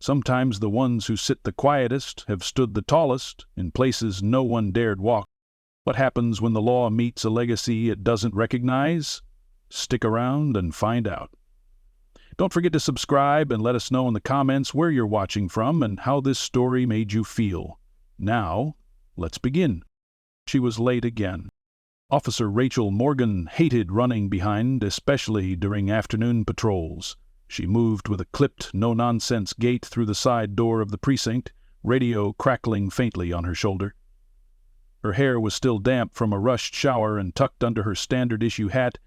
Sometimes the ones who sit the quietest have stood the tallest in places no one dared walk. What happens when the law meets a legacy it doesn't recognize? Stick around and find out. Don't forget to subscribe and let us know in the comments where you're watching from and how this story made you feel. Now, let's begin. She was late again. Officer Rachel Morgan hated running behind, especially during afternoon patrols. She moved with a clipped, no-nonsense gait through the side door of the precinct, radio crackling faintly on her shoulder. Her hair was still damp from a rushed shower and tucked under her standard-issue hat,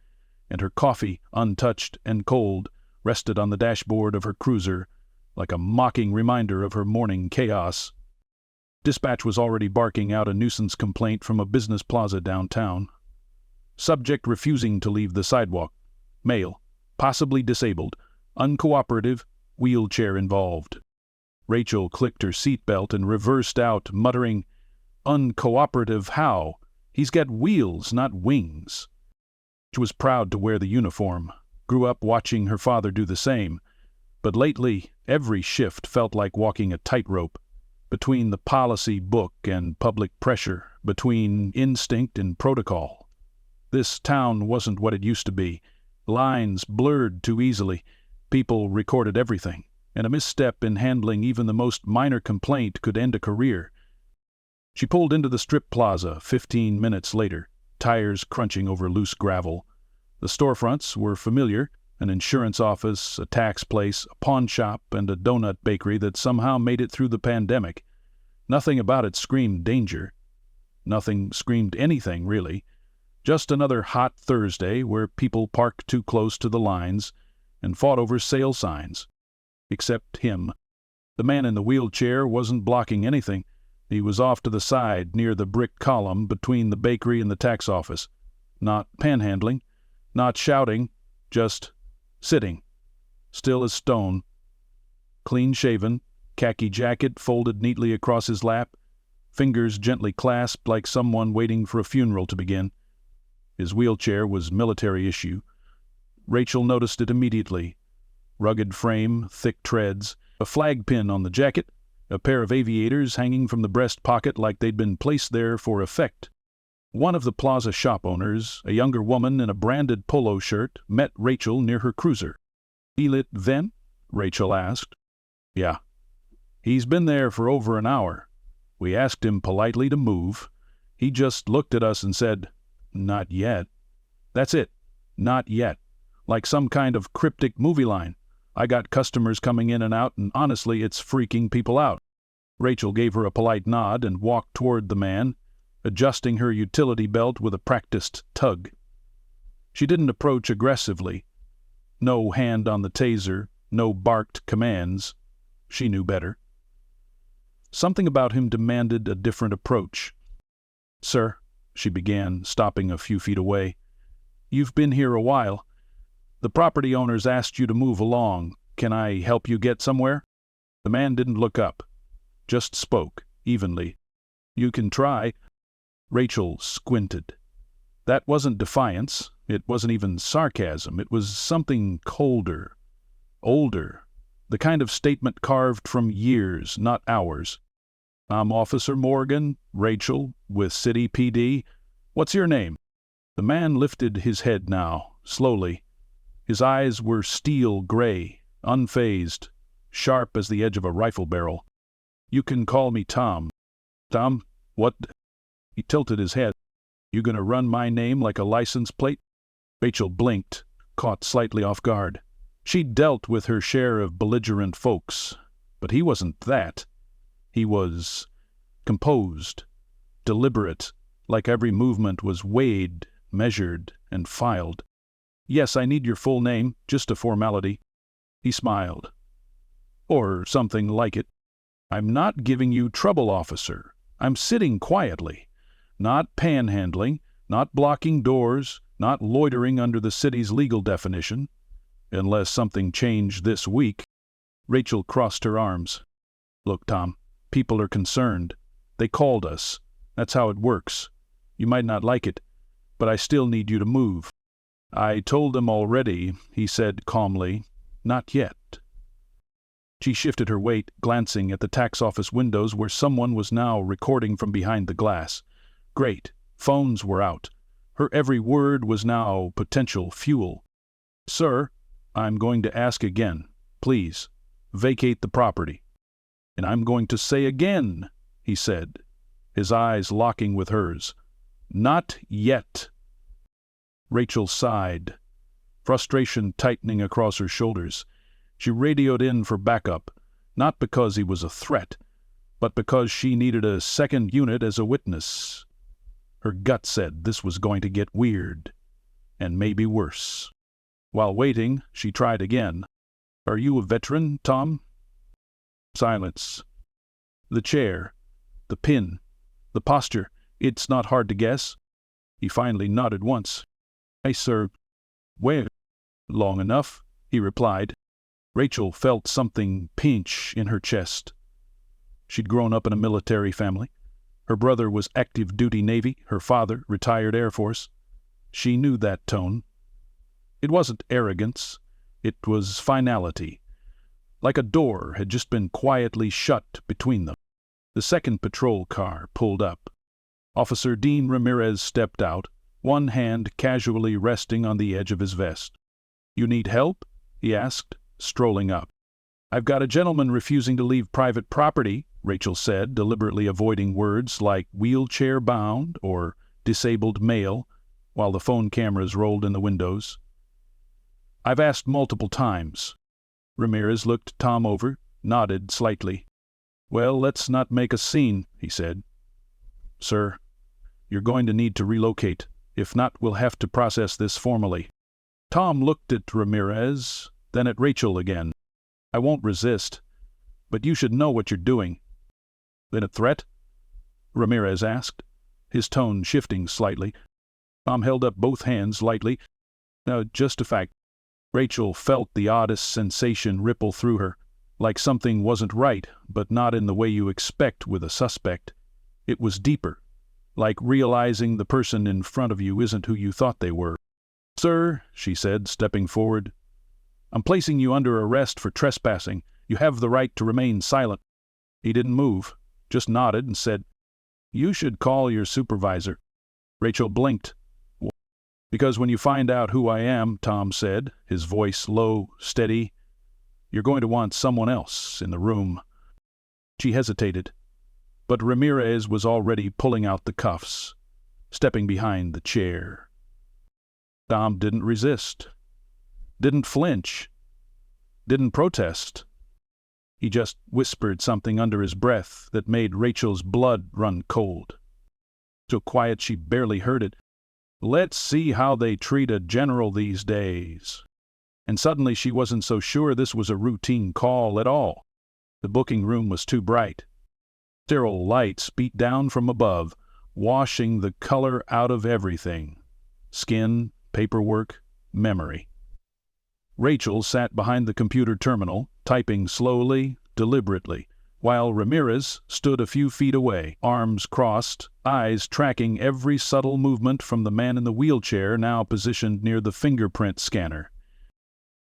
and her coffee, untouched and cold, rested on the dashboard of her cruiser like a mocking reminder of her morning chaos. Dispatch was already barking out a nuisance complaint from a business plaza downtown. Subject refusing to leave the sidewalk. Male, possibly disabled, uncooperative, wheelchair involved. Rachel clicked her seatbelt and reversed out, muttering, "Uncooperative how? He's got wheels, not wings." She was proud to wear the uniform, grew up watching her father do the same, but lately every shift felt like walking a tightrope, between the policy book and public pressure, between instinct and protocol. This town wasn't what it used to be. Lines blurred too easily. People recorded everything, and a misstep in handling even the most minor complaint could end a career. She pulled into the strip plaza 15 minutes later, tires crunching over loose gravel. The storefronts were familiar: an insurance office, a tax place, a pawn shop, and a donut bakery that somehow made it through the pandemic. Nothing about it screamed danger. Nothing screamed anything, really. Just another hot Thursday where people parked too close to the lines and fought over sale signs. Except him. The man in the wheelchair wasn't blocking anything. He was off to the side near the brick column between the bakery and the tax office. Not panhandling, not shouting, just sitting, still as stone. Clean-shaven, khaki jacket folded neatly across his lap, fingers gently clasped like someone waiting for a funeral to begin. His wheelchair was military issue. Rachel noticed it immediately. Rugged frame, thick treads, a flag pin on the jacket, a pair of aviators hanging from the breast pocket like they'd been placed there for effect. One of the plaza shop owners, a younger woman in a branded polo shirt, met Rachel near her cruiser. "Feel it then?" Rachel asked. "Yeah. He's been there for over an hour. We asked him politely to move. He just looked at us and said, 'Not yet.' That's it. Not yet. Like some kind of cryptic movie line. I got customers coming in and out, and honestly, it's freaking people out." Rachel gave her a polite nod and walked toward the man, adjusting her utility belt with a practiced tug. She didn't approach aggressively. No hand on the taser, no barked commands. She knew better. Something about him demanded a different approach. "Sir," she began, stopping a few feet away, "you've been here a while. The property owners asked you to move along. Can I help you get somewhere?" The man didn't look up, just spoke, evenly. "You can try." Rachel squinted. That wasn't defiance. It wasn't even sarcasm. It was something colder, older, the kind of statement carved from years, not hours. "I'm Officer Morgan, Rachel, with City PD. What's your name?" The man lifted his head now, slowly. His eyes were steel gray, unfazed, sharp as the edge of a rifle barrel. "You can call me Tom." "Tom? What?" He tilted his head. "You gonna run my name like a license plate?" Rachel blinked, caught slightly off guard. She'd dealt with her share of belligerent folks, but he wasn't that. He was composed, deliberate, like every movement was weighed, measured, and filed. "Yes, I need your full name, just a formality." He smiled. "Or something like it." "I'm not giving you trouble, officer. I'm sitting quietly. Not panhandling, not blocking doors, not loitering under the city's legal definition. Unless something changed this week." Rachel crossed her arms. "Look, Tom, people are concerned. They called us. That's how it works. You might not like it, but I still need you to move." "I told them already," he said calmly. "Not yet." She shifted her weight, glancing at the tax office windows where someone was now recording from behind the glass. Great. Phones were out. Her every word was now potential fuel. "Sir, I'm going to ask again. Please, vacate the property." "And I'm going to say again," he said, his eyes locking with hers. "Not yet." Rachel sighed, frustration tightening across her shoulders. She radioed in for backup, not because he was a threat, but because she needed a second unit as a witness. Her gut said this was going to get weird, and maybe worse. While waiting, she tried again. "Are you a veteran, Tom?" Silence. The chair, the pin, the posture, it's not hard to guess. He finally nodded once. "I served." "Where?" "Long enough," he replied. Rachel felt something pinch in her chest. She'd grown up in a military family. Her brother was active duty Navy, her father retired Air Force. She knew that tone. It wasn't arrogance, it was finality. Like a door had just been quietly shut between them. The second patrol car pulled up. Officer Dean Ramirez stepped out, one hand casually resting on the edge of his vest. "You need help?" he asked, strolling up. "I've got a gentleman refusing to leave private property," Rachel said, deliberately avoiding words like wheelchair-bound or disabled male, while the phone cameras rolled in the windows. "I've asked multiple times." Ramirez looked Tom over, nodded slightly. "Well, let's not make a scene," he said. "Sir, you're going to need to relocate. If not, we'll have to process this formally." Tom looked at Ramirez, then at Rachel again. "I won't resist, but you should know what you're doing." "Been a threat?" Ramirez asked, his tone shifting slightly. Tom held up both hands lightly. "Just a fact." Rachel felt the oddest sensation ripple through her, like something wasn't right, but not in the way you expect with a suspect. It was deeper, like realizing the person in front of you isn't who you thought they were. "Sir," she said, stepping forward, "I'm placing you under arrest for trespassing. You have the right to remain silent." He didn't move, just nodded and said, "You should call your supervisor." Rachel blinked. "Because when you find out who I am," Tom said, his voice low, steady, "you're going to want someone else in the room." She hesitated, but Ramirez was already pulling out the cuffs, stepping behind the chair. Tom didn't resist, didn't flinch, didn't protest. He just whispered something under his breath that made Rachel's blood run cold. So quiet she barely heard it. "Let's see how they treat a general these days." And suddenly she wasn't so sure this was a routine call at all. The booking room was too bright. Sterile lights beat down from above, washing the color out of everything. Skin, paperwork, memory. Rachel sat behind the computer terminal, typing slowly, deliberately, while Ramirez stood a few feet away, arms crossed, eyes tracking every subtle movement from the man in the wheelchair now positioned near the fingerprint scanner.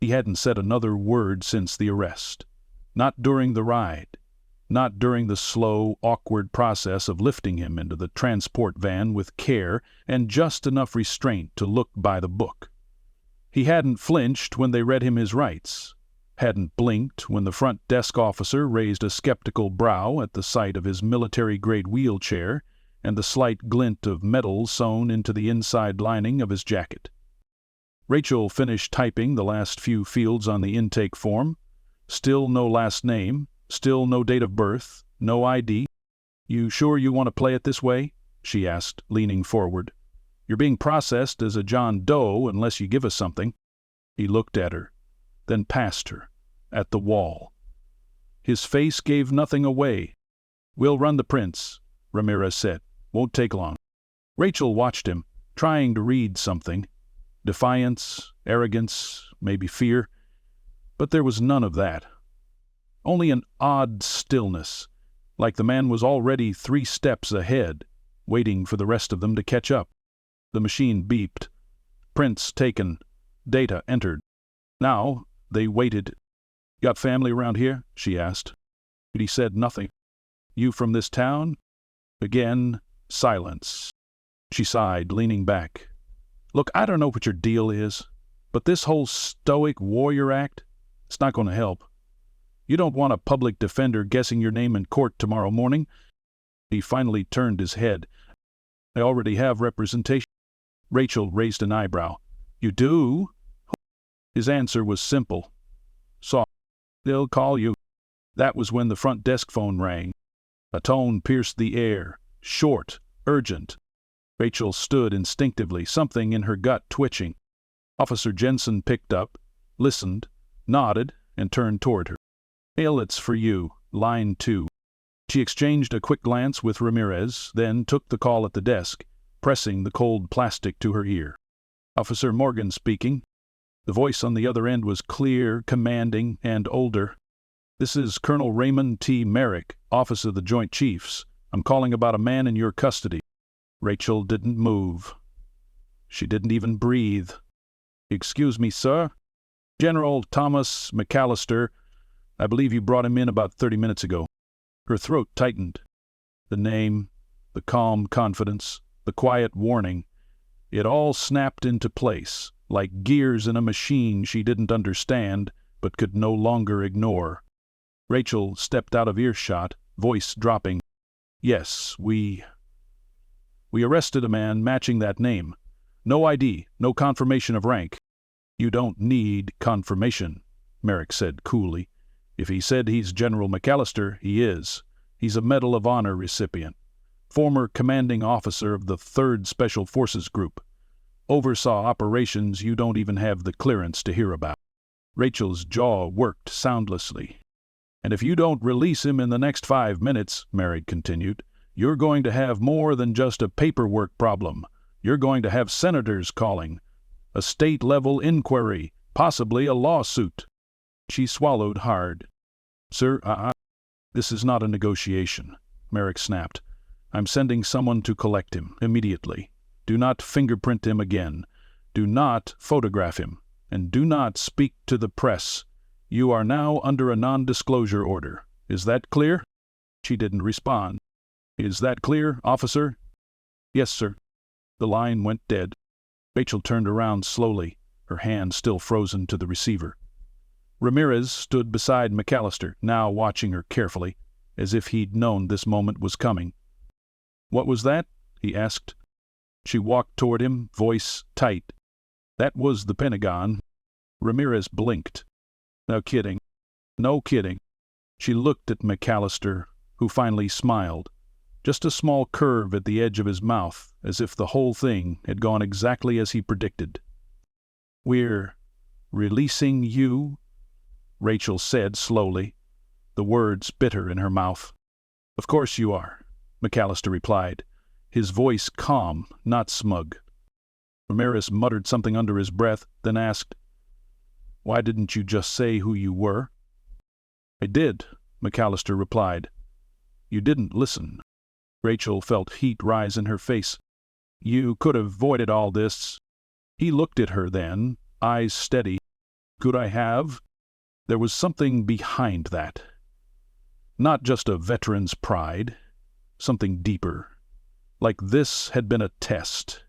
He hadn't said another word since the arrest. Not during the ride. Not during the slow, awkward process of lifting him into the transport van with care and just enough restraint to look by the book. He hadn't flinched when they read him his rights, hadn't blinked when the front desk officer raised a skeptical brow at the sight of his military-grade wheelchair and the slight glint of metal sewn into the inside lining of his jacket. Rachel finished typing the last few fields on the intake form. Still no last name, still no date of birth, no ID. "You sure you want to play it this way?" she asked, leaning forward. "You're being processed as a John Doe unless you give us something." He looked at her, then past her, at the wall. His face gave nothing away. "We'll run the prints," Ramirez said. "Won't take long." Rachel watched him, trying to read something. Defiance, arrogance, maybe fear. But there was none of that. Only an odd stillness, like the man was already 3 steps ahead, waiting for the rest of them to catch up. The machine beeped. Prints taken. Data entered. Now they waited. Got family around here? She asked. But he said nothing. You from this town? Again, silence. She sighed, leaning back. Look, I don't know what your deal is, but this whole stoic warrior act, it's not going to help. You don't want a public defender guessing your name in court tomorrow morning. He finally turned his head. I already have representation. Rachel raised an eyebrow. You do? His answer was simple. Soft. They'll call you. That was when the front desk phone rang. A tone pierced the air, short, urgent. Rachel stood instinctively, something in her gut twitching. Officer Jensen picked up, listened, nodded, and turned toward her. Hail, it's for you, line 2. She exchanged a quick glance with Ramirez, then took the call at the desk, pressing the cold plastic to her ear. Officer Morgan speaking. The voice on the other end was clear, commanding, and older. This is Colonel Raymond T. Merrick, Office of the Joint Chiefs. I'm calling about a man in your custody. Rachel didn't move. She didn't even breathe. Excuse me, sir. General Thomas McAllister. I believe you brought him in about 30 minutes ago. Her throat tightened. The name, the calm confidence, the quiet warning, it all snapped into place, like gears in a machine she didn't understand but could no longer ignore. Rachel stepped out of earshot, voice dropping. Yes, we arrested a man matching that name. No ID, no confirmation of rank. You don't need confirmation, Merrick said coolly. If he said he's General McAllister, he is. He's a Medal of Honor recipient. Former commanding officer of the 3rd Special Forces Group. Oversaw operations you don't even have the clearance to hear about. Rachel's jaw worked soundlessly. And if you don't release him in the next 5 minutes, Merrick continued, you're going to have more than just a paperwork problem. You're going to have senators calling. A state-level inquiry, possibly a lawsuit. She swallowed hard. Sir, this is not a negotiation, Merrick snapped. I'm sending someone to collect him, immediately. Do not fingerprint him again. Do not photograph him. And do not speak to the press. You are now under a non-disclosure order. Is that clear? She didn't respond. Is that clear, officer? Yes, sir. The line went dead. Rachel turned around slowly, her hand still frozen to the receiver. Ramirez stood beside McAllister, now watching her carefully, as if he'd known this moment was coming. What was that? He asked. She walked toward him, voice tight. That was the Pentagon. Ramirez blinked. No kidding. No kidding. She looked at McAllister, who finally smiled. Just a small curve at the edge of his mouth, as if the whole thing had gone exactly as he predicted. We're releasing you, Rachel said slowly, the words bitter in her mouth. Of course you are, McAllister replied, his voice calm, not smug. Ramirez muttered something under his breath, then asked, Why didn't you just say who you were? I did, McAllister replied. You didn't listen. Rachel felt heat rise in her face. You could have avoided all this. He looked at her then, eyes steady. Could I have? There was something behind that. Not just a veteran's pride, something deeper. Like this had been a test,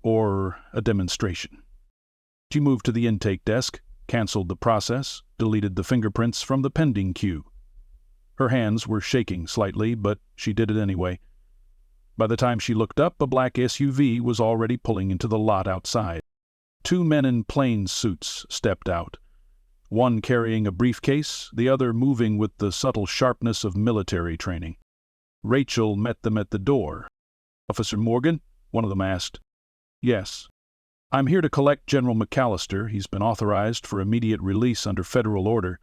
or a demonstration. She moved to the intake desk, canceled the process, deleted the fingerprints from the pending queue. Her hands were shaking slightly, but she did it anyway. By the time she looked up, a black SUV was already pulling into the lot outside. 2 men in plain suits stepped out, one carrying a briefcase, the other moving with the subtle sharpness of military training. Rachel met them at the door. Officer Morgan? One of them asked. Yes. I'm here to collect General McAllister. He's been authorized for immediate release under federal order,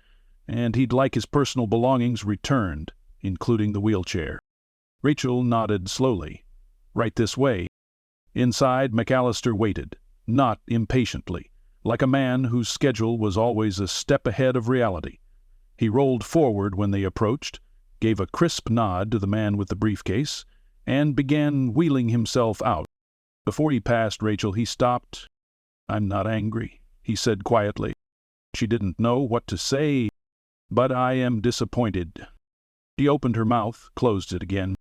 and he'd like his personal belongings returned, including the wheelchair. Rachel nodded slowly. Right this way. Inside, McAllister waited, not impatiently, like a man whose schedule was always a step ahead of reality. He rolled forward when they approached, gave a crisp nod to the man with the briefcase, and began wheeling himself out. Before he passed Rachel, he stopped. I'm not angry, he said quietly. She didn't know what to say. But I am disappointed." She opened her mouth, closed it again.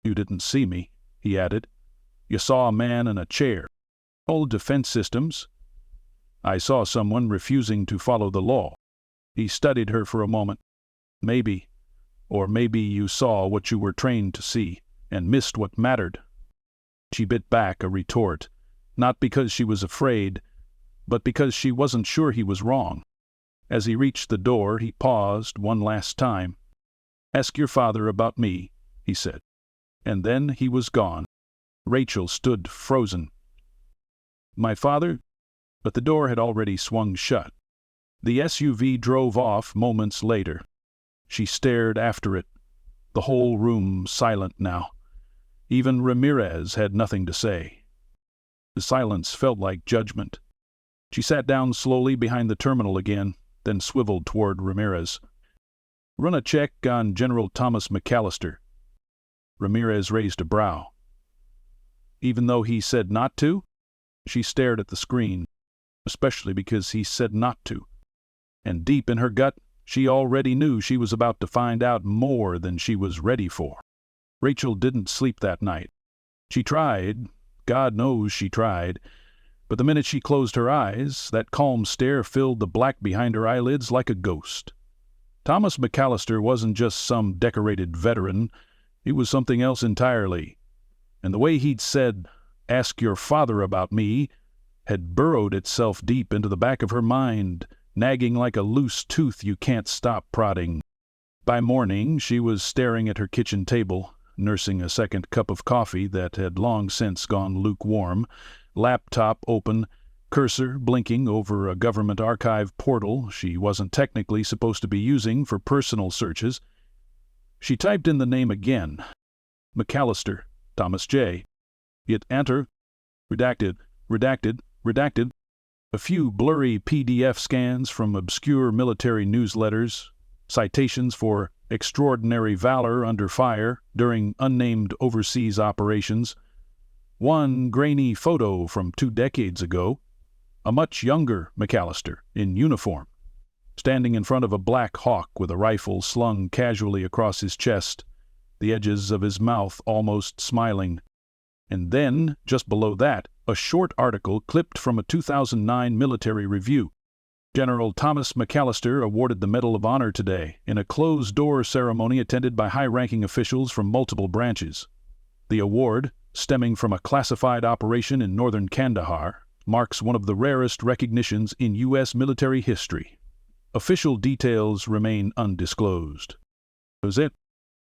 "You didn't see me," he added. "You saw a man in a chair. Old defense systems. I saw someone refusing to follow the law." He studied her for a moment. "Maybe, or maybe you saw what you were trained to see, and missed what mattered." She bit back a retort, not because she was afraid, but because she wasn't sure he was wrong. As he reached the door, he paused one last time. "Ask your father about me," he said. And then he was gone. Rachel stood frozen. "My father?" But the door had already swung shut. The SUV drove off moments later. She stared after it, the whole room silent now. Even Ramirez had nothing to say. The silence felt like judgment. She sat down slowly behind the terminal again, then swiveled toward Ramirez. "Run a check on General Thomas McAllister." Ramirez raised a brow. "Even though he said not to?" She stared at the screen, especially because he said not to. And deep in her gut, she already knew she was about to find out more than she was ready for. Rachel didn't sleep that night. She tried, God knows she tried, but the minute she closed her eyes, that calm stare filled the black behind her eyelids like a ghost. Thomas McAllister wasn't just some decorated veteran, he was something else entirely. And the way he'd said, "Ask your father about me," had burrowed itself deep into the back of her mind, nagging like a loose tooth you can't stop prodding. By morning, she was staring at her kitchen table, nursing a second cup of coffee that had long since gone lukewarm, laptop open, cursor blinking over a government archive portal she wasn't technically supposed to be using for personal searches. She typed in the name again. McAllister, Thomas J. Hit enter. Redacted, redacted, redacted. A few blurry PDF scans from obscure military newsletters, citations for extraordinary valor under fire during unnamed overseas operations, one grainy photo from 2 decades ago, a much younger McAllister in uniform, standing in front of a Black Hawk with a rifle slung casually across his chest, the edges of his mouth almost smiling. And then, just below that, a short article clipped from a 2009 military review. General Thomas McAllister awarded the Medal of Honor today in a closed-door ceremony attended by high-ranking officials from multiple branches. The award, stemming from a classified operation in northern Kandahar, marks one of the rarest recognitions in U.S. military history. Official details remain undisclosed. That was it.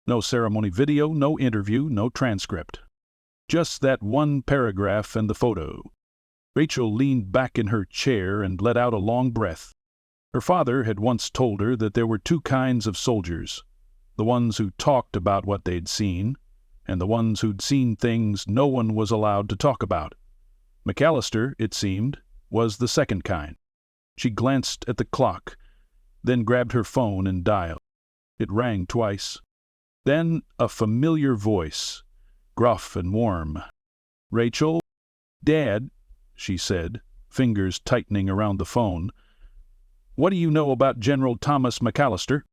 No ceremony video, no interview, no transcript. Just that one paragraph and the photo. Rachel leaned back in her chair and let out a long breath. Her father had once told her that there were 2 kinds of soldiers, the ones who talked about what they'd seen, and the ones who'd seen things no one was allowed to talk about. McAllister, it seemed, was the second kind. She glanced at the clock, then grabbed her phone and dialed. It rang twice. Then a familiar voice, gruff and warm. "Rachel?" "Dad," she said, fingers tightening around the phone. "What do you know about General Thomas McAllister?"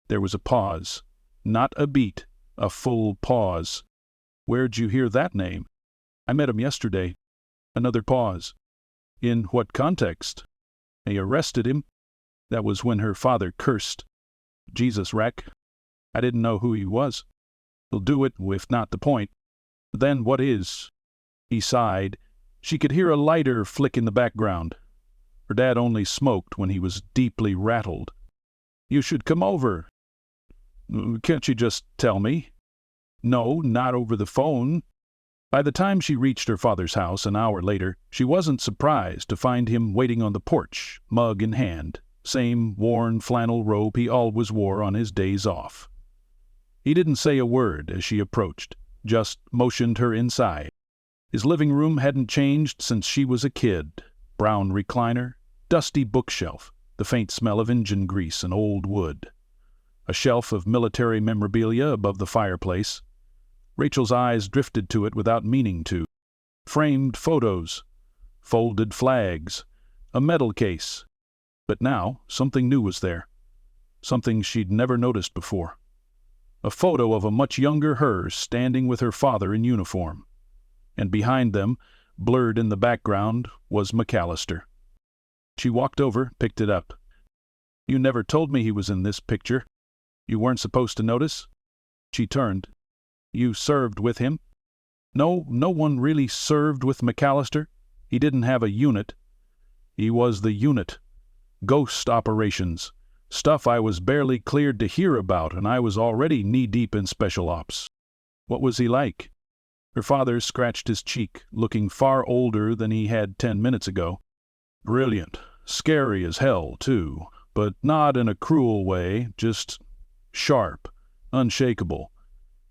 There was a pause. Not a beat, a full pause. "Where'd you hear that name?" "I met him yesterday." Another pause. "In what context?" "They arrested him." That was when her father cursed. "Jesus, wreck. I didn't know who he was." "He'll do it, if not the point." "Then what is?" He sighed. She could hear a lighter flick in the background. Her dad only smoked when he was deeply rattled. "You should come over." "Can't you just tell me?" "No, not over the phone." By the time she reached her father's house an hour later, she wasn't surprised to find him waiting on the porch, mug in hand, same worn flannel robe he always wore on his days off. He didn't say a word as she approached, just motioned her inside. His living room hadn't changed since she was a kid. Brown recliner, dusty bookshelf, the faint smell of engine grease and old wood. A shelf of military memorabilia above the fireplace. Rachel's eyes drifted to it without meaning to. Framed photos, folded flags, a medal case. But now something new was there. something she'd never noticed before. A photo of a much younger her standing with her father in uniform. And behind them, blurred in the background, was McAllister. She walked over, picked it up. "You never told me he was in this picture. You weren't supposed to notice?" She turned. "You served with him?" "No one really served with McAllister. He didn't have a unit. He was the unit. Ghost operations. Stuff I was barely cleared to hear about, and I was already knee-deep in special ops." "What was he like?" Her father scratched his cheek, looking far older than he had 10 minutes ago. "Brilliant. Scary as hell, too, but not in a cruel way, just sharp, unshakable.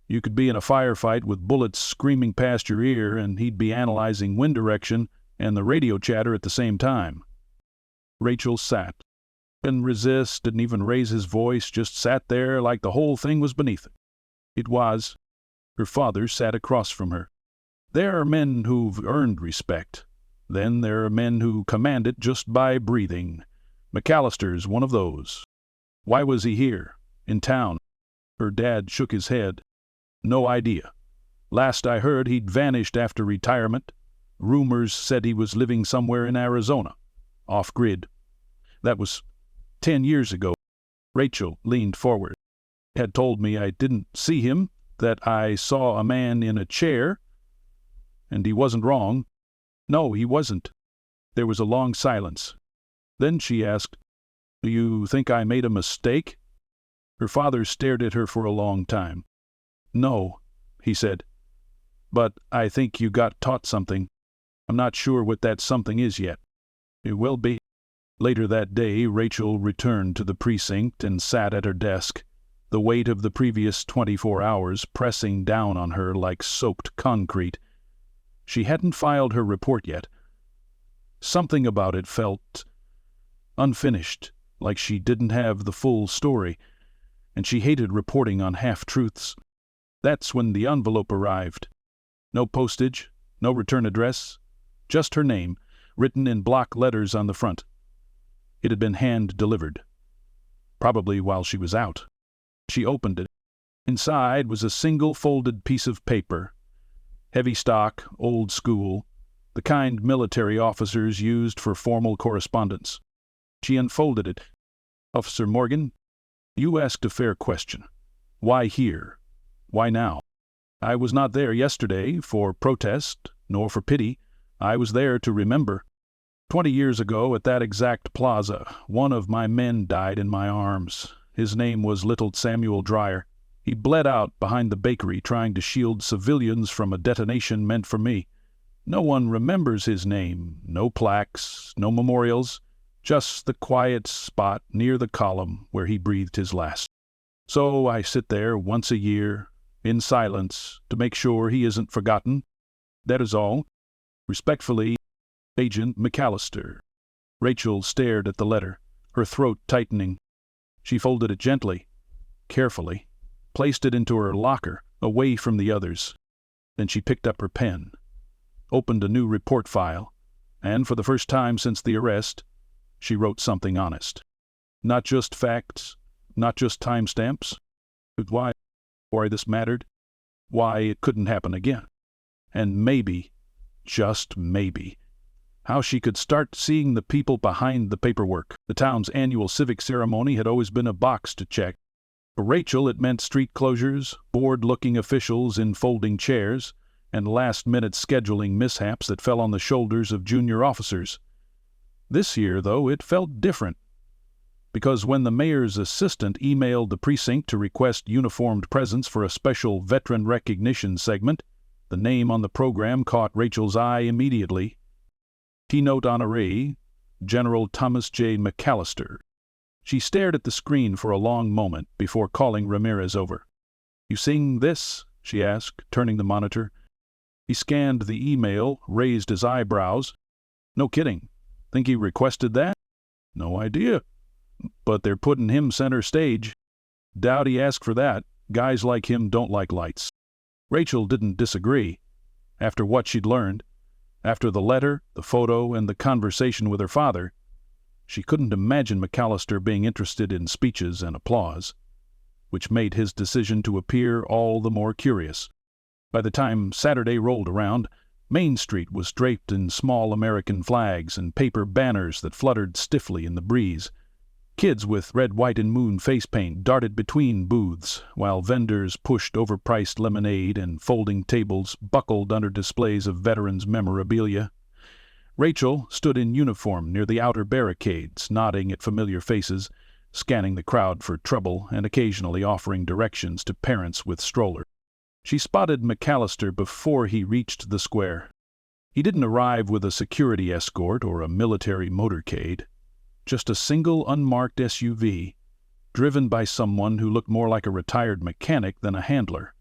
You could be in a firefight with bullets screaming past your ear, and he'd be analyzing wind direction and the radio chatter at the same time." Rachel sat. Didn't resist, didn't even raise his voice, just sat there like the whole thing was beneath it. It was. Her father sat across from her. "There are men who've earned respect. Then there are men who command it just by breathing. McAllister's one of those." "Why was he here? In town?" Her dad shook his head. "No idea. Last I heard, he'd vanished after retirement. Rumors said he was living somewhere in Arizona, off-grid. That was 10 years ago." Rachel leaned forward. "Had told me I didn't see him, that I saw a man in a chair, and he wasn't wrong." "No, he wasn't." There was a long silence. Then she asked, "Do you think I made a mistake?" Her father stared at her for a long time. "No," he said. "But I think you got taught something. I'm not sure what that something is yet. It will be." Later that day, Rachel returned to the precinct and sat at her desk, the weight of the previous 24 hours pressing down on her like soaked concrete. She hadn't filed her report yet. Something about it felt unfinished, like she didn't have the full story, and she hated reporting on half-truths. That's when the envelope arrived. No postage, no return address, just her name, written in block letters on the front. It had been hand-delivered, probably while she was out. She opened it. Inside was a single folded piece of paper. Heavy stock, old school, the kind military officers used for formal correspondence. She unfolded it. "Officer Morgan, you asked a fair question. Why here? Why now? I was not there yesterday for protest, nor for pity. I was there to remember. 20 years ago, at that exact plaza, one of my men died in my arms. His name was Little Samuel Dreyer. He bled out behind the bakery trying to shield civilians from a detonation meant for me. No one remembers his name, no plaques, no memorials, just the quiet spot near the column where he breathed his last. So I sit there once a year, in silence, to make sure he isn't forgotten. That is all. Respectfully, Agent McAllister." Rachel stared at the letter, her throat tightening. She folded it gently, carefully, placed it into her locker, away from the others. Then she picked up her pen, opened a new report file, and for the first time since the arrest, she wrote something honest. Not just facts, not just timestamps, but why this mattered, why it couldn't happen again. And maybe, just maybe, how she could start seeing the people behind the paperwork. The town's annual civic ceremony had always been a box to check. For Rachel, it meant street closures, bored-looking officials in folding chairs, and last-minute scheduling mishaps that fell on the shoulders of junior officers. This year, though, it felt different. Because when the mayor's assistant emailed the precinct to request uniformed presence for a special veteran recognition segment, the name on the program caught Rachel's eye immediately. Keynote honoree, General Thomas J. McAllister. She stared at the screen for a long moment before calling Ramirez over. "You seeing this?" she asked, turning the monitor. He scanned the email, raised his eyebrows. "No kidding. Think he requested that?" "No idea. But they're putting him center stage. Doubt he asked for that. Guys like him don't like lights." Rachel didn't disagree. After what she'd learned, after the letter, the photo, and the conversation with her father, She couldn't imagine McAllister being interested in speeches and applause, which made his decision to appear all the more curious. By the time Saturday rolled around, Main Street was draped in small American flags and paper banners that fluttered stiffly in the breeze. Kids with red, white, and moon face paint darted between booths, while vendors pushed overpriced lemonade and folding tables buckled under displays of veterans' memorabilia. Rachel stood in uniform near the outer barricades, nodding at familiar faces, scanning the crowd for trouble and occasionally offering directions to parents with strollers. She spotted McAllister before he reached the square. He didn't arrive with a security escort or a military motorcade. Just a single unmarked SUV, driven by someone who looked more like a retired mechanic than a handler.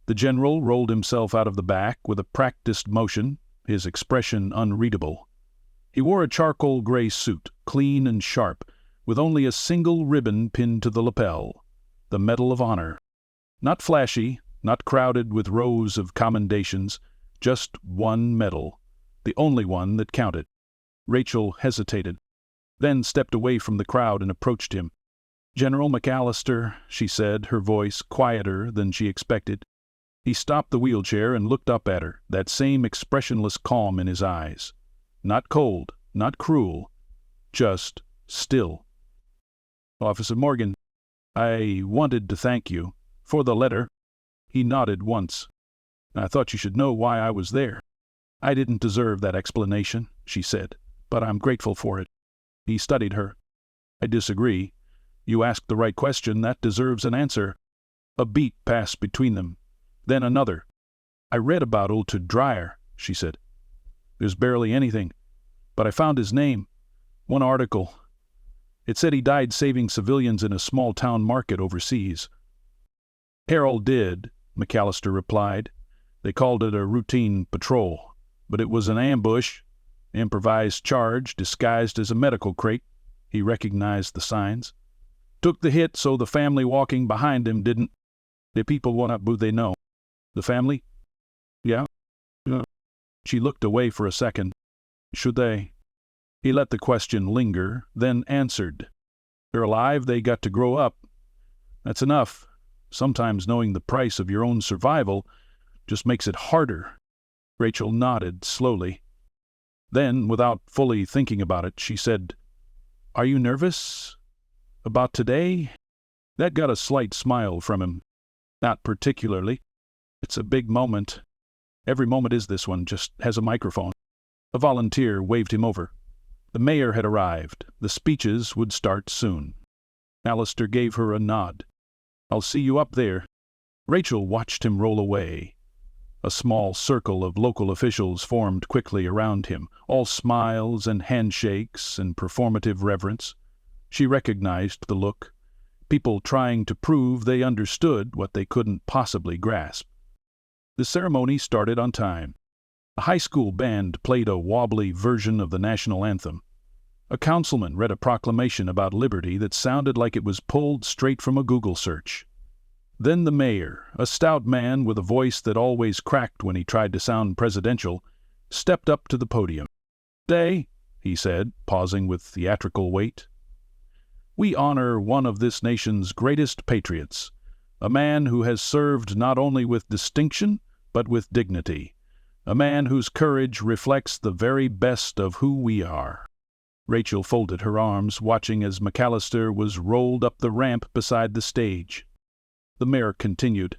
The general rolled himself out of the back with a practiced motion, his expression unreadable. He wore a charcoal gray suit, clean and sharp, with only a single ribbon pinned to the lapel, the Medal of Honor. Not flashy, not crowded with rows of commendations, just one medal, the only one that counted. Rachel hesitated, then stepped away from the crowd and approached him. "General McAllister," she said, her voice quieter than she expected. He stopped the wheelchair and looked up at her, that same expressionless calm in his eyes. Not cold, not cruel, just still. "Officer Morgan, I wanted to thank you for the letter." He nodded once. "I thought you should know why I was there." "I didn't deserve that explanation," she said, "but I'm grateful for it." He studied her. "I disagree. You asked the right question. That deserves an answer." A beat passed between them, then another. "I read about old Dreyer," she said. "There's barely anything, but I found his name. One article. It said he died saving civilians in a small-town market overseas." "Harold did," McAllister replied. "They called it a routine patrol, but it was an ambush. Improvised charge disguised as a medical crate." He recognized the signs. "Took the hit so the family walking behind him didn't." "The people want who they know." "The family?" "Yeah." She looked away for a second. "Should they?" He let the question linger, then answered. "They're alive, they got to grow up. That's enough. Sometimes knowing the price of your own survival just makes it harder." Rachel nodded slowly. Then, without fully thinking about it, she said, "Are you nervous? About today?" That got a slight smile from him. "Not particularly. It's a big moment. Every moment is this one, just has a microphone." A volunteer waved him over. The mayor had arrived. The speeches would start soon. Allister gave her a nod. "I'll see you up there." Rachel watched him roll away. A small circle of local officials formed quickly around him, all smiles and handshakes and performative reverence. She recognized the look. People trying to prove they understood what they couldn't possibly grasp. The ceremony started on time. A high school band played a wobbly version of the national anthem. A councilman read a proclamation about liberty that sounded like it was pulled straight from a Google search. Then the mayor, a stout man with a voice that always cracked when he tried to sound presidential, stepped up to the podium. "Today," he said, pausing with theatrical weight, "we honor one of this nation's greatest patriots, a man who has served not only with distinction, but with dignity, a man whose courage reflects the very best of who we are." Rachel folded her arms, watching as McAllister was rolled up the ramp beside the stage. The mayor continued,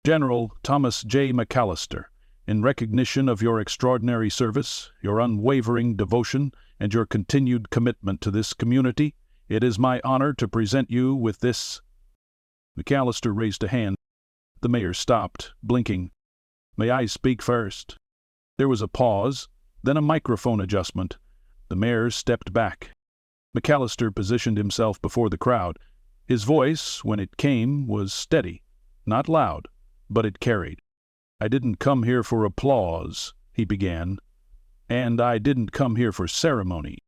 "General Thomas J. McAllister, in recognition of your extraordinary service, your unwavering devotion, and your continued commitment to this community, it is my honor to present you with this." McAllister raised a hand. The mayor stopped, blinking. "May I speak first?" There was a pause, then a microphone adjustment. The mayor stepped back. McAllister positioned himself before the crowd. His voice, when it came, was steady, not loud, but it carried. "I didn't come here for applause," he began, "and I didn't come here for ceremony."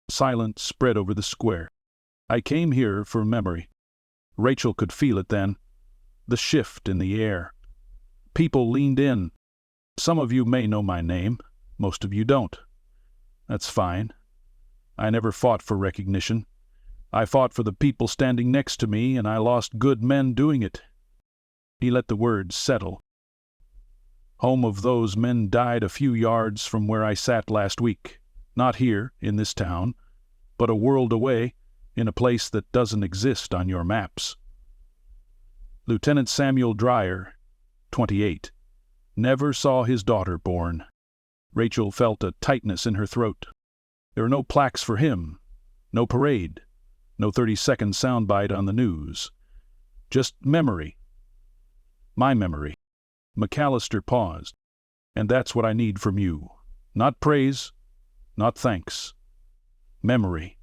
Silence spread over the square. "I came here for memory." Rachel could feel it then, the shift in the air. People leaned in. "Some of you may know my name, most of you don't. That's fine. I never fought for recognition. I fought for the people standing next to me, and I lost good men doing it." He let the words settle. "Home of those men died a few yards from where I sat last week. Not here, in this town, but a world away, in a place that doesn't exist on your maps." Lieutenant Samuel Dreyer, 28, never saw his daughter born. Rachel felt a tightness in her throat. There were no plaques for him, no parade, no 30-second soundbite on the news. Just memory. My memory. McAllister paused. "And that's what I need from you. Not praise, not thanks. Memory.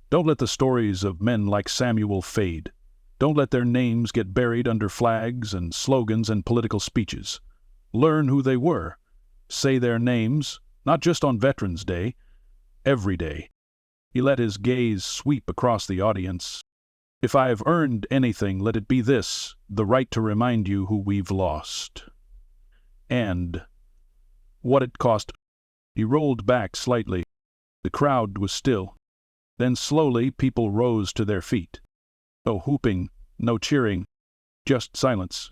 Don't let the stories of men like Samuel fade. Don't let their names get buried under flags and slogans and political speeches. Learn who they were. Say their names, not just on Veterans Day, every day." He let his gaze sweep across the audience. "If I have earned anything, let it be this, the right to remind you who we've lost. And what it cost." He rolled back slightly. The crowd was still. Then slowly people rose to their feet. No whooping, no cheering, just silence.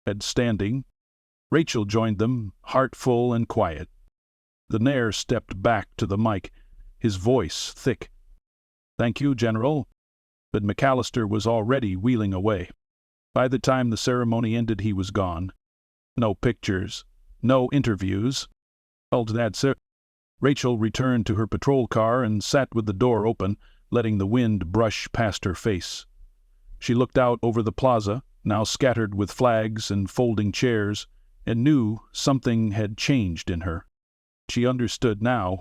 And standing, Rachel joined them, heart full and quiet. The Nair stepped back to the mic, his voice thick. "Thank you, General." But McAllister was already wheeling away. By the time the ceremony ended, he was gone. No pictures, no interviews. Rachel returned to her patrol car and sat with the door open, letting the wind brush past her face. She looked out over the plaza, now scattered with flags and folding chairs, and knew something had changed in her. She understood now.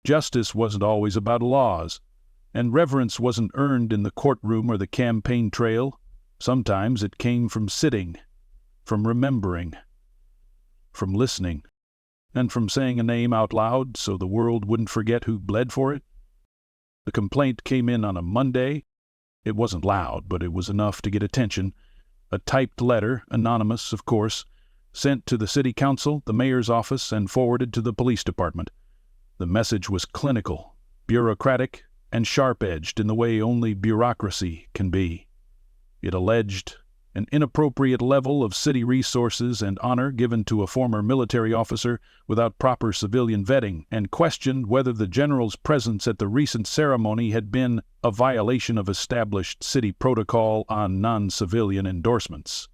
Justice wasn't always about laws, and reverence wasn't earned in the courtroom or the campaign trail. Sometimes it came from sitting, from remembering, from listening, and from saying a name out loud so the world wouldn't forget who bled for it. The complaint came in on a Monday. It wasn't loud, but it was enough to get attention. A typed letter, anonymous, of course, sent to the city council, the mayor's office, and forwarded to the police department. The message was clinical, bureaucratic, and sharp-edged in the way only bureaucracy can be. It alleged an inappropriate level of city resources and honor given to a former military officer without proper civilian vetting, and questioned whether the general's presence at the recent ceremony had been a violation of established city protocol on non-civilian endorsements.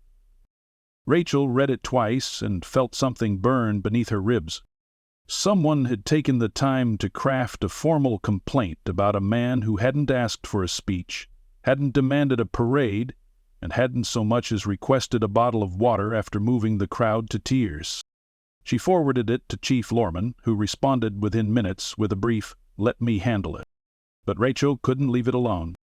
Rachel read it twice and felt something burn beneath her ribs. Someone had taken the time to craft a formal complaint about a man who hadn't asked for a speech, hadn't demanded a parade, and hadn't so much as requested a bottle of water after moving the crowd to tears. She forwarded it to Chief Lorman, who responded within minutes with a brief, "Let me handle it." But Rachel couldn't leave it alone.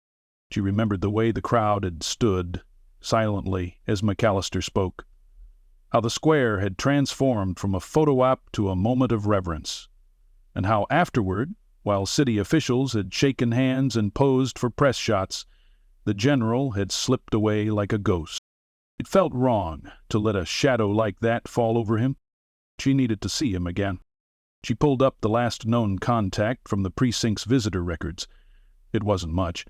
She remembered the way the crowd had stood, silently, as McAllister spoke. How the square had transformed from a photo op to a moment of reverence. And how afterward, while city officials had shaken hands and posed for press shots, the general had slipped away like a ghost. It felt wrong to let a shadow like that fall over him. She needed to see him again. She pulled up the last known contact from the precinct's visitor records. It wasn't much,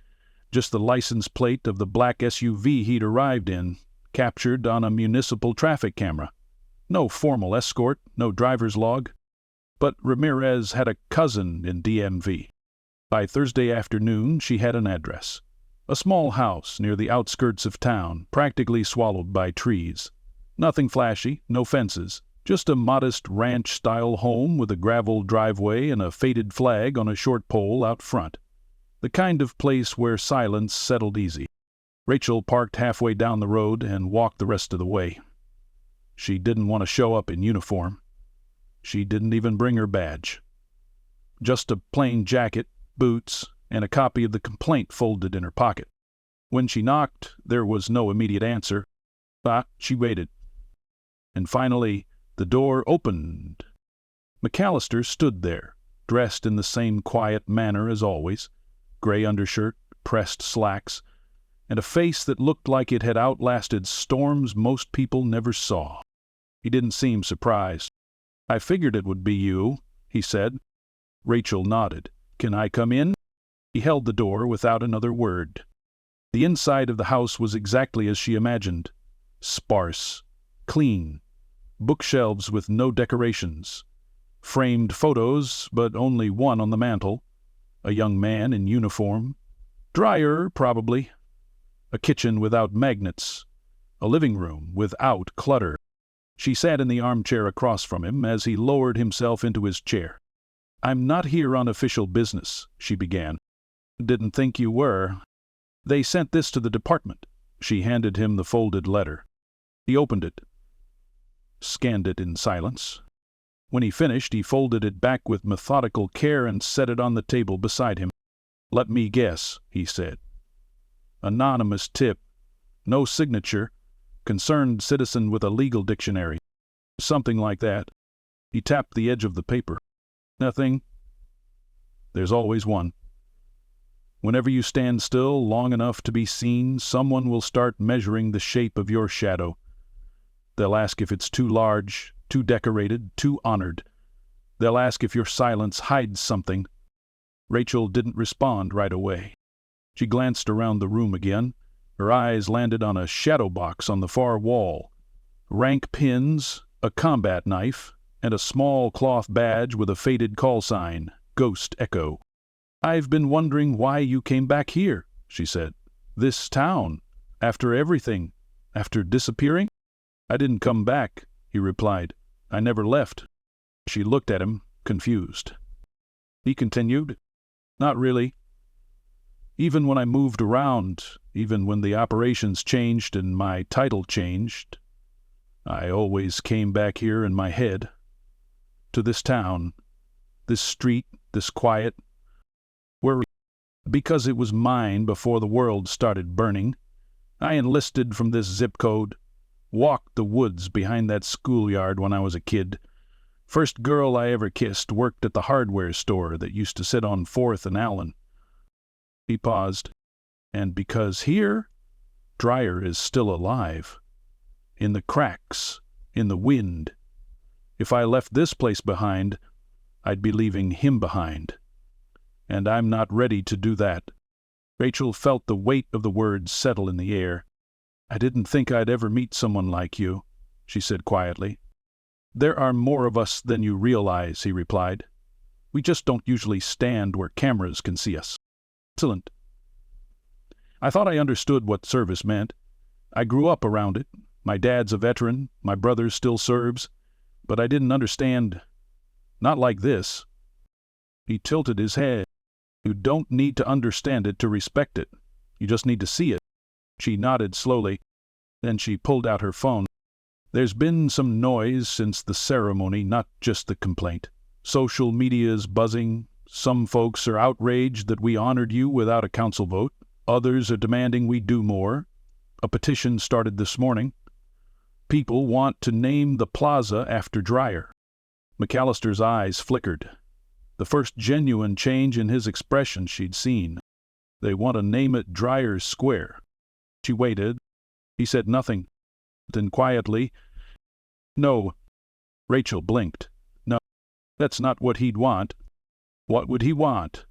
just the license plate of the black SUV he'd arrived in, captured on a municipal traffic camera. No formal escort, no driver's log. But Ramirez had a cousin in DMV. By Thursday afternoon, she had an address. A small house near the outskirts of town, practically swallowed by trees. Nothing flashy, no fences, just a modest ranch-style home with a gravel driveway and a faded flag on a short pole out front. The kind of place where silence settled easy. Rachel parked halfway down the road and walked the rest of the way. She didn't want to show up in uniform. She didn't even bring her badge. Just a plain jacket, boots, and a copy of the complaint folded in her pocket. When she knocked, there was no immediate answer, but she waited. And finally, the door opened. McAllister stood there, dressed in the same quiet manner as always, gray undershirt, pressed slacks, and a face that looked like it had outlasted storms most people never saw. He didn't seem surprised. "I figured it would be you," he said. Rachel nodded. Can I come in?" He held the door without another word. The inside of the house was exactly as she imagined. Sparse, clean, bookshelves with no decorations, framed photos, but only one on the mantel, a young man in uniform, dryer probably, a kitchen without magnets, a living room without clutter. She sat in the armchair across from him as he lowered himself into his chair. "I'm not here on official business," she began. "Didn't think you were. They sent this to the department." She handed him the folded letter. He opened it, scanned it in silence. When he finished, he folded it back with methodical care and set it on the table beside him. "Let me guess," he said. "Anonymous tip. No signature. Concerned citizen with a legal dictionary. Something like that." He tapped the edge of the paper. "Nothing. There's always one. Whenever you stand still long enough to be seen, someone will start measuring the shape of your shadow. They'll ask if it's too large, too decorated, too honored. They'll ask if your silence hides something." Rachel didn't respond right away. She glanced around the room again. Her eyes landed on a shadow box on the far wall. Rank pins, a combat knife, and a small cloth badge with a faded call sign, Ghost Echo. "I've been wondering why you came back here," she said. "This town, after everything, after disappearing?" "I didn't come back," he replied. "I never left." She looked at him, confused. He continued, "Not really. Even when I moved around, even when the operations changed and my title changed, I always came back here in my head. To this town, this street, this quiet, where, because it was mine before the world started burning, I enlisted from this zip code, walked the woods behind that schoolyard when I was a kid. First girl I ever kissed worked at the hardware store that used to sit on 4th and Allen." He paused. "And because here, Dreyer is still alive. In the cracks, in the wind. If I left this place behind, I'd be leaving him behind. And I'm not ready to do that." Rachel felt the weight of the words settle in the air. "I didn't think I'd ever meet someone like you," she said quietly. "There are more of us than you realize," he replied. "We just don't usually stand where cameras can see us." "Excellent. I thought I understood what service meant. I grew up around it. My dad's a veteran, my brother still serves, but I didn't understand. Not like this." He tilted his head. "You don't need to understand it to respect it. You just need to see it." She nodded slowly. Then she pulled out her phone. "There's been some noise since the ceremony, not just the complaint. Social media's buzzing. Some folks are outraged that we honored you without a council vote. Others are demanding we do more. A petition started this morning. People want to name the plaza after Dreyer." McAllister's eyes flickered. The first genuine change in his expression she'd seen. "They want to name it Dreyer Square." She waited. He said nothing. Then quietly, "No." Rachel blinked. "No, that's not what he'd want." "What would he want?"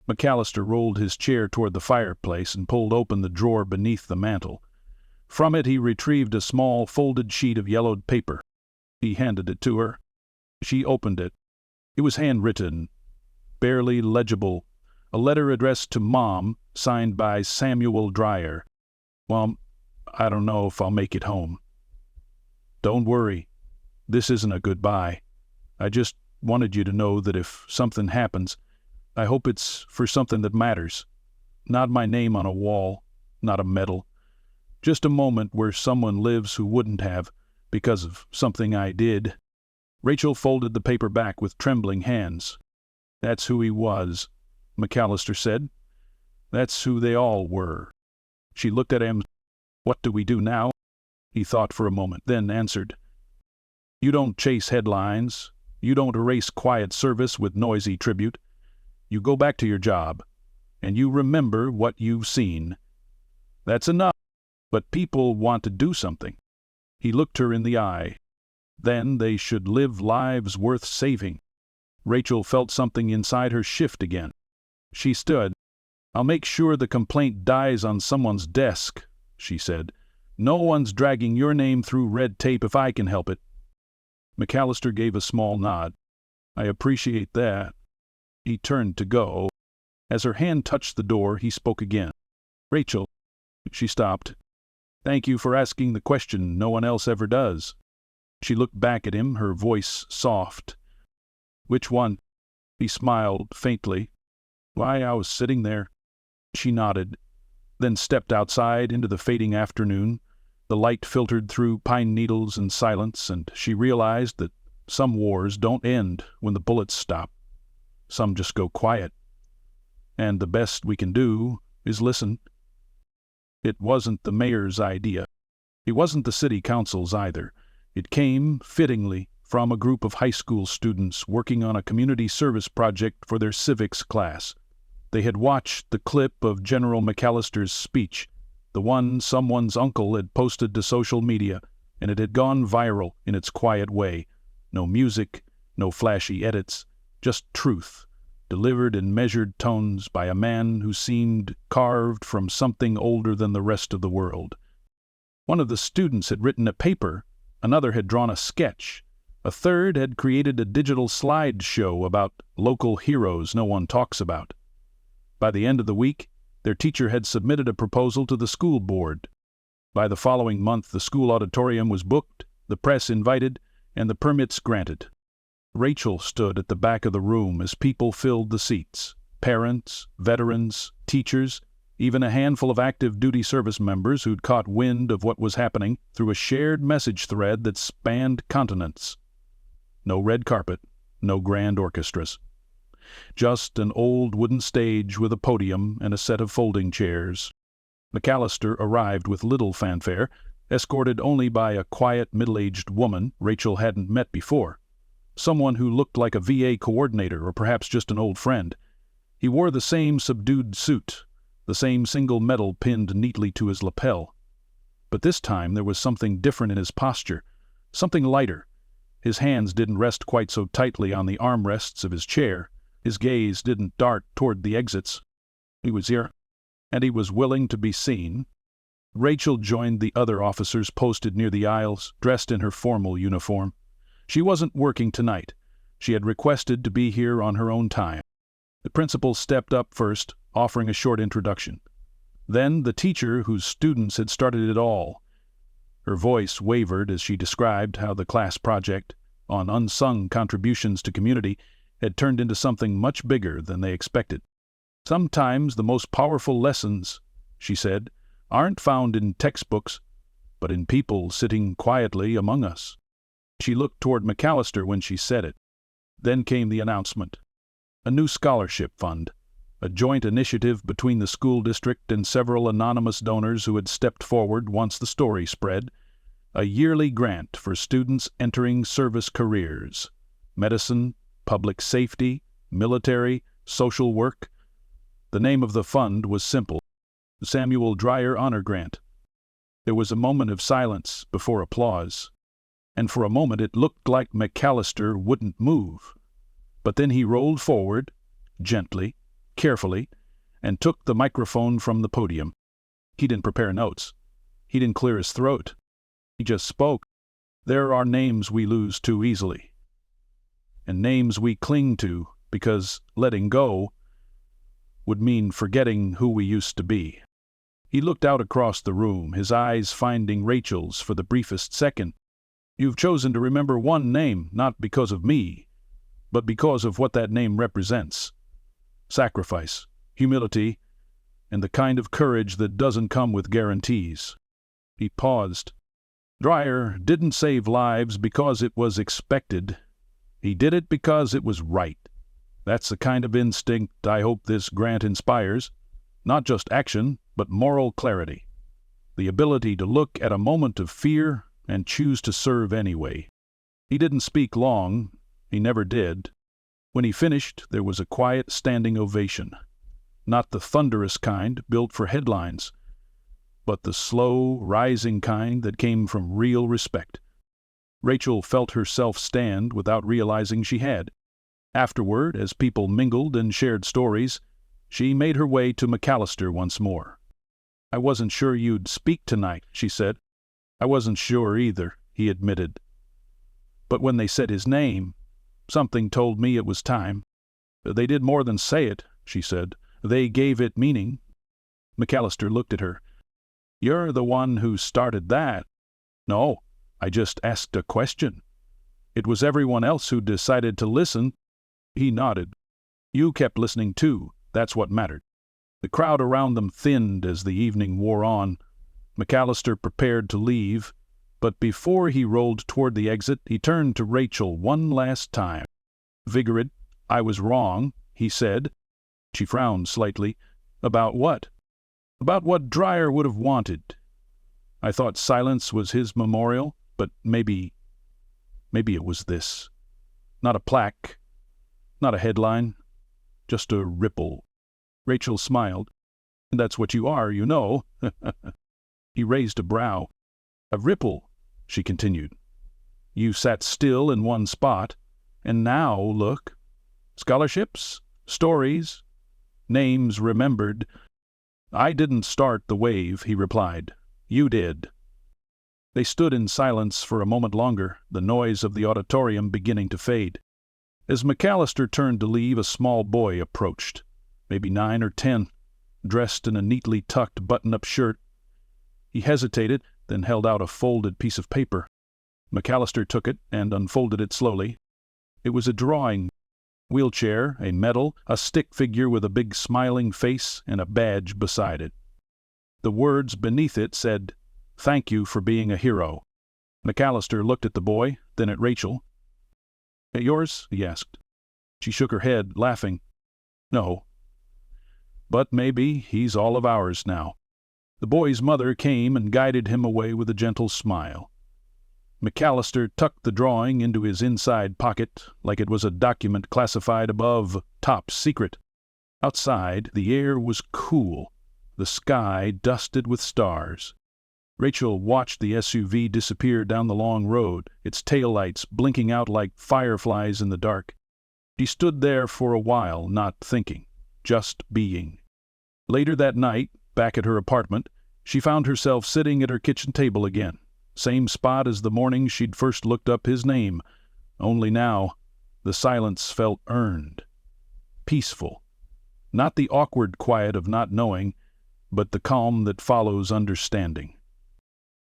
McAllister rolled his chair toward the fireplace and pulled open the drawer beneath the mantel. From it he retrieved a small folded sheet of yellowed paper. He handed it to her. She opened it. It was handwritten, barely legible, a letter addressed to Mom, signed by Samuel Dreyer. "Mom, I don't know if I'll make it home. Don't worry. This isn't a goodbye. I just wanted you to know that if something happens, I hope it's for something that matters. Not my name on a wall, not a medal. Just a moment where someone lives who wouldn't have, because of something I did." Rachel folded the paper back with trembling hands. "That's who he was," McAllister said. "That's who they all were." She looked at him. "What do we do now?" He thought for a moment, then answered. "You don't chase headlines. You don't erase quiet service with noisy tribute. You go back to your job, and you remember what you've seen. That's enough. But people want to do something." He looked her in the eye. "Then they should live lives worth saving." Rachel felt something inside her shift again. She stood. "I'll make sure the complaint dies on someone's desk," she said. "No one's dragging your name through red tape if I can help it." McAllister gave a small nod. "I appreciate that." He turned to go. As her hand touched the door, he spoke again. "Rachel." She stopped. "Thank you for asking the question no one else ever does." She looked back at him, her voice soft. "Which one?" He smiled faintly. "Why, I was sitting there." She nodded, then stepped outside into the fading afternoon. The light filtered through pine needles and silence, and she realized that some wars don't end when the bullets stop. Some just go quiet. And the best we can do is listen. It wasn't the mayor's idea. It wasn't the city council's either. It came, fittingly, from a group of high school students working on a community service project for their civics class. They had watched the clip of General McAllister's speech, the one someone's uncle had posted to social media, and it had gone viral in its quiet way. No music, no flashy edits, just truth, delivered in measured tones by a man who seemed carved from something older than the rest of the world. One of the students had written a paper, another had drawn a sketch, a third had created a digital slideshow about local heroes no one talks about. By the end of the week, their teacher had submitted a proposal to the school board. By the following month, the school auditorium was booked, the press invited, and the permits granted. Rachel stood at the back of the room as people filled the seats. Parents, veterans, teachers, even a handful of active duty service members who'd caught wind of what was happening through a shared message thread that spanned continents. No red carpet, no grand orchestras. Just an old wooden stage with a podium and a set of folding chairs. McAllister arrived with little fanfare, escorted only by a quiet middle-aged woman Rachel hadn't met before. Someone who looked like a VA coordinator or perhaps just an old friend. He wore the same subdued suit, the same single medal pinned neatly to his lapel. But this time there was something different in his posture, something lighter. His hands didn't rest quite so tightly on the armrests of his chair. His gaze didn't dart toward the exits. He was here, and he was willing to be seen. Rachel joined the other officers posted near the aisles, dressed in her formal uniform. She wasn't working tonight. She had requested to be here on her own time. The principal stepped up first, offering a short introduction. Then the teacher whose students had started it all. Her voice wavered as she described how the class project, on unsung contributions to community, had turned into something much bigger than they expected. "Sometimes the most powerful lessons," she said, "aren't found in textbooks, but in people sitting quietly among us." She looked toward McAllister when she said it. Then came the announcement. A new scholarship fund, a joint initiative between the school district and several anonymous donors who had stepped forward once the story spread. A yearly grant for students entering service careers. Medicine, public safety, military, social work. The name of the fund was simple: Samuel Dreyer Honor Grant. There was a moment of silence before applause, and for a moment it looked like McAllister wouldn't move. But then he rolled forward, gently, carefully, and took the microphone from the podium. He didn't prepare notes. He didn't clear his throat. He just spoke. "There are names we lose too easily, and names we cling to because letting go would mean forgetting who we used to be." He looked out across the room, his eyes finding Rachel's for the briefest second. "You've chosen to remember one name, not because of me, but because of what that name represents. Sacrifice, humility, and the kind of courage that doesn't come with guarantees." He paused. "Dreyer didn't save lives because it was expected. He did it because it was right. That's the kind of instinct I hope this grant inspires. Not just action, but moral clarity. The ability to look at a moment of fear and choose to serve anyway." He didn't speak long. He never did. When he finished, there was a quiet standing ovation. Not the thunderous kind built for headlines, but the slow, rising kind that came from real respect. Rachel felt herself stand without realizing she had. Afterward, as people mingled and shared stories, she made her way to McAllister once more. "I wasn't sure you'd speak tonight," she said. "I wasn't sure either," he admitted. "But when they said his name, something told me it was time." "They did more than say it," she said. "They gave it meaning." McAllister looked at her. "You're the one who started that." "No, I just asked a question. It was everyone else who decided to listen." He nodded. "You kept listening too. That's what mattered." The crowd around them thinned as the evening wore on. McAllister prepared to leave, but before he rolled toward the exit, he turned to Rachel one last time. "Vigoride, I was wrong," he said. She frowned slightly. "About what?" "About what Dreyer would have wanted. I thought silence was his memorial, but maybe it was this. Not a plaque, not a headline, just a ripple." Rachel smiled. "That's what you are, you know." He raised a brow. "A ripple," she continued. "You sat still in one spot, and now look. Scholarships, stories, names remembered." "I didn't start the wave," he replied. "You did." They stood in silence for a moment longer, the noise of the auditorium beginning to fade. As McAllister turned to leave, a small boy approached, maybe 9 or 10, dressed in a neatly tucked button-up shirt. He hesitated, then held out a folded piece of paper. McAllister took it and unfolded it slowly. It was a drawing. Wheelchair, a medal, a stick figure with a big smiling face, and a badge beside it. The words beneath it said, "Thank you for being a hero." McAllister looked at the boy, then at Rachel. "Yours?" he asked. She shook her head, laughing. "No. But maybe he's all of ours now." The boy's mother came and guided him away with a gentle smile. McAllister tucked the drawing into his inside pocket like it was a document classified above "Top Secret." Outside, the air was cool, the sky dusted with stars. Rachel watched the SUV disappear down the long road, its taillights blinking out like fireflies in the dark. She stood there for a while, not thinking, just being. Later that night, back at her apartment, she found herself sitting at her kitchen table again, same spot as the morning she'd first looked up his name, only now the silence felt earned, peaceful. Not the awkward quiet of not knowing, but the calm that follows understanding.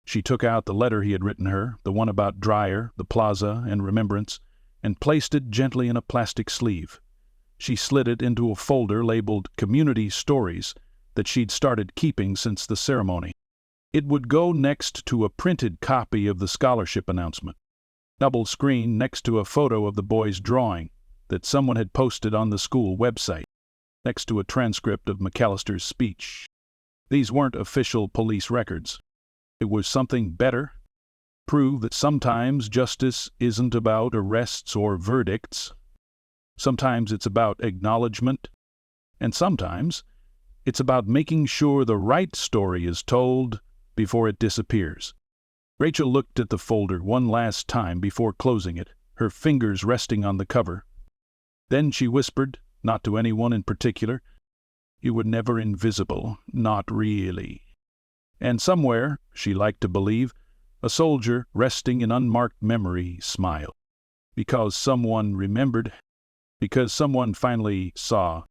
She took out the letter he had written her, the one about Dreyer, the plaza, and remembrance, and placed it gently in a plastic sleeve. She slid it into a folder labeled Community Stories that she'd started keeping since the ceremony. It would go next to a printed copy of the scholarship announcement, double screen next to a photo of the boy's drawing that someone had posted on the school website, next to a transcript of McAllister's speech. These weren't official police records. It was something better. Prove that sometimes justice isn't about arrests or verdicts. Sometimes it's about acknowledgement. And sometimes it's about making sure the right story is told before it disappears. Rachel looked at the folder one last time before closing it, her fingers resting on the cover. Then she whispered, not to anyone in particular, "You were never invisible, not really." And somewhere, she liked to believe, a soldier resting in unmarked memory smiled. Because someone remembered, because someone finally saw